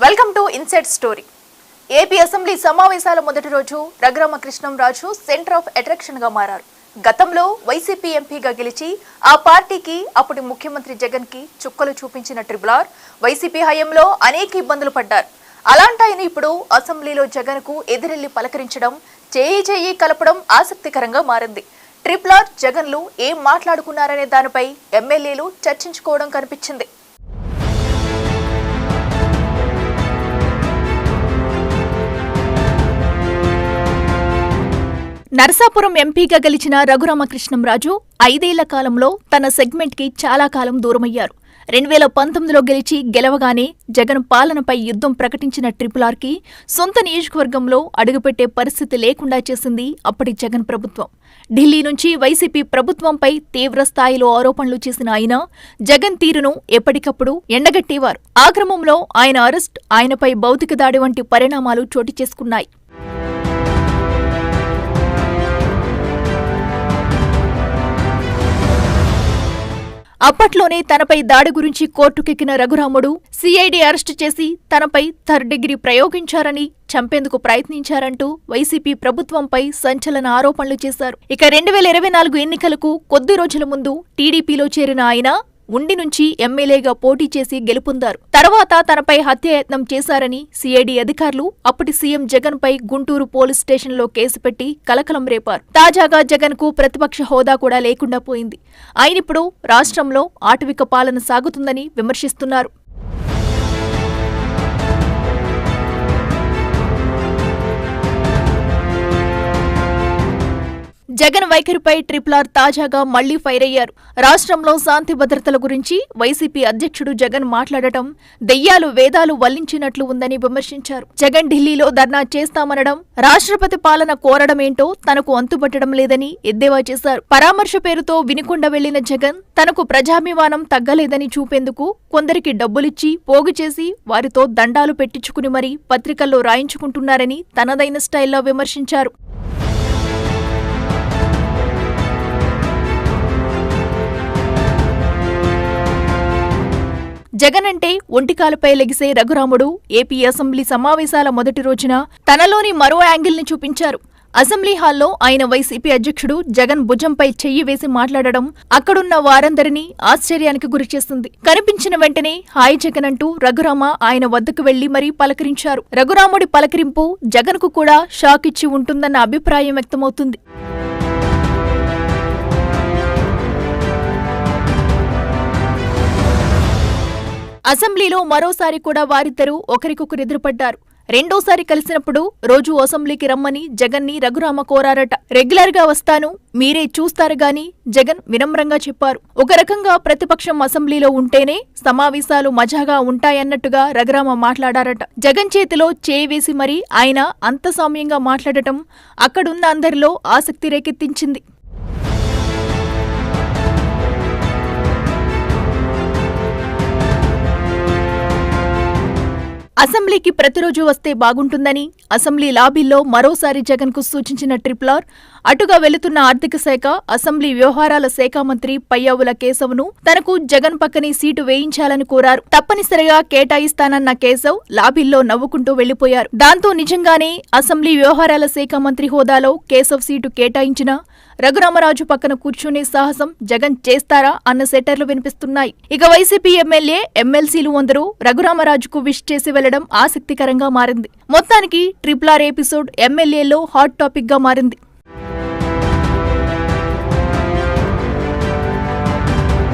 Welcome to inside story. AP assembly సమావేశాల మొదటి రోజు రఘురామకృష్ణంరాజు సెంటర్ ఆఫ్ అట్రాక్షన్ గా మారారు. గతంలో వైసీపీ ఎంపీగా గెలిచి ఆ పార్టీకి అప్పటి ముఖ్యమంత్రి జగన్ కి చుక్కలు చూపించిన ట్రిపుల్ వైసీపీ హయాంలో అనేక ఇబ్బందులు పడ్డారు. అలాంటి ఆయన ఇప్పుడు అసెంబ్లీలో జగన్ కు ఎదురెళ్లి పలకరించడం, చేయి కలపడం ఆసక్తికరంగా మారింది. ట్రిపుల్ జగన్లు ఏం మాట్లాడుకున్నారనే దానిపై ఎమ్మెల్యేలు చర్చించుకోవడం కనిపించింది. నరసాపురం ఎంపీగా గెలిచిన రఘురామకృష్ణంరాజు 5 ఏళ్ల కాలంలో తన సెగ్మెంట్ కి చాలా కాలం దూరమయ్యారు. 2019లో గెలిచి గెలవగానే జగన్ పాలనపై యుద్ధం ప్రకటించిన ట్రిపుల్ కి సొంత నియోజకవర్గంలో అడుగుపెట్టే పరిస్థితి లేకుండా చేసింది అప్పటి జగన్ ప్రభుత్వం. ఢిల్లీ నుంచి వైసీపీ ప్రభుత్వంపై తీవ్ర స్థాయిలో ఆరోపణలు చేసిన ఆయన జగన్ తీరును ఎప్పటికప్పుడు ఎండగట్టేవారు. ఆ క్రమంలో ఆయన అరెస్ట్, ఆయనపై భౌతిక దాడి వంటి పరిణామాలు చోటు చేసుకున్నాయి. అప్పట్లోనే తనపై దాడి గురించి కోర్టుకెక్కిన రఘురాముడు సిఐడి అరెస్టు చేసి తనపై థర్డ్ డిగ్రీ ప్రయోగించారని, చంపేందుకు ప్రయత్నించారంటూ వైసీపీ ప్రభుత్వంపై సంచలన ఆరోపణలు చేశారు. ఇక 2024 ఎన్నికలకు కొద్ది రోజుల ముందు టీడీపీలో చేరిన ఆయన ఉండి నుంచి ఎమ్మెల్యేగా పోటీ చేసి గెలుపొందారు. తర్వాత తనపై హత్యాయత్నం చేశారని సిఐడి అధికారులు అప్పటి సీఎం జగన్ పై గుంటూరు పోలీస్ స్టేషన్లో కేసు పెట్టి కలకలం రేపారు. తాజాగా జగన్ కు ప్రతిపక్ష హోదా కూడా లేకుండా పోయింది. ఆయనిప్పుడు రాష్ట్రంలో ఆటవిక పాలన సాగుతుందని విమర్శిస్తున్నారు. జగన్ వైఖరిపై ట్రిపుల్ తాజాగా మళ్లీ ఫైర్ అయ్యారు. రాష్ట్రంలో శాంతి భద్రతల గురించి వైసీపీ అధ్యక్షుడు జగన్ మాట్లాడటం దెయ్యాలు వేదాలు వల్లించినట్లు ఉందని విమర్శించారు. జగన్ ఢిల్లీలో ధర్నా చేస్తామనడం, రాష్ట్రపతి పాలన కోరడమేంటో తనకు అంతుపట్టడం లేదని ఎద్దేవా చేశారు. పరామర్శ పేరుతో వినుకొండ వెళ్లిన జగన్ తనకు ప్రజాభిమానం తగ్గలేదని చూపేందుకు కొందరికి డబ్బులిచ్చి పోగు చేసి వారితో దండాలు పెట్టించుకుని మరీ పత్రికల్లో రాయించుకుంటున్నారని తనదైన స్టైల్లో విమర్శించారు. జగన్ అంటే ఒంటికాలపై లెగిసే రఘురాముడు ఏపీ అసెంబ్లీ సమావేశాల మొదటి రోజున తనలోని మరో యాంగిల్ ని చూపించారు. అసెంబ్లీ హాల్లో ఆయన వైసీపీ అధ్యక్షుడు జగన్ భుజంపై చెయ్యి వేసి మాట్లాడడం అక్కడున్న వారందరినీ ఆశ్చర్యానికి గురిచేస్తుంది. కనిపించిన వెంటనే హాయ్ జగన్ అంటూ రఘురామ ఆయన వద్దకు వెళ్లి మరీ పలకరించారు. రఘురాముడి పలకరింపు జగన్ కు కూడా షాక్ ఇచ్చి ఉంటుందన్న అభిప్రాయం వ్యక్తమవుతుంది. అసెంబ్లీలో మరోసారి కూడా వారిద్దరూ ఒకరికొకరు ఎదురుపడ్డారు. రెండోసారి కలిసినప్పుడు రోజు అసెంబ్లీకి రమ్మని జగన్ ని రఘురామ కోరారట. రెగ్యులర్ గా వస్తాను, మీరే చూస్తారు గాని జగన్ వినమ్రంగా చెప్పారు. ఒక రకంగా ప్రతిపక్షం అసెంబ్లీలో ఉంటేనే సమావేశాలు మజాగా ఉంటాయన్నట్టుగా రఘురామ మాట్లాడారట. జగన్ చేతిలో చేయి వేసి మరీ ఆయన అంత సౌమ్యంగా మాట్లాడటం అక్కడున్న అందరిలో ఆసక్తి రేకెత్తించింది. అసెంబ్లీకి ప్రతిరోజు వస్తే బాగుంటుందని అసెంబ్లీ లాబీల్లో మరోసారి జగన్ కు సూచించిన ట్రిపుల్ అటుగా వెళుతున్న ఆర్థిక శాఖ, అసెంబ్లీ వ్యవహారాల శాఖ మంత్రి పయ్యావుల కేశవ్ను తనకు జగన్ పక్కనే సీటు వేయించాలని కోరారు. తప్పనిసరిగా కేటాయిస్తానన్న కేశవ్ లాబీల్లో నవ్వుకుంటూ వెళ్లిపోయారు. దాంతో నిజంగానే అసెంబ్లీ వ్యవహారాల శాఖ మంత్రి హోదాలో కేశవ్ సీటు కేటాయించినా రఘురామరాజు పక్కన కూర్చునే సాహసం జగన్ చేస్తారా అన్న సెటర్లు వినిపిస్తున్నాయి. ఇక వైసీపీ ఎమ్మెల్యే, ఎమ్మెల్సీలు అందరూ రఘురామరాజుకు విష్ చేసి వెళ్లడం ఆసక్తికరంగా మారింది. మొత్తానికి ట్రిపుల్ ఎపిసోడ్ ఎమ్మెల్యేలో హాట్ టాపిక్ గా మారింది.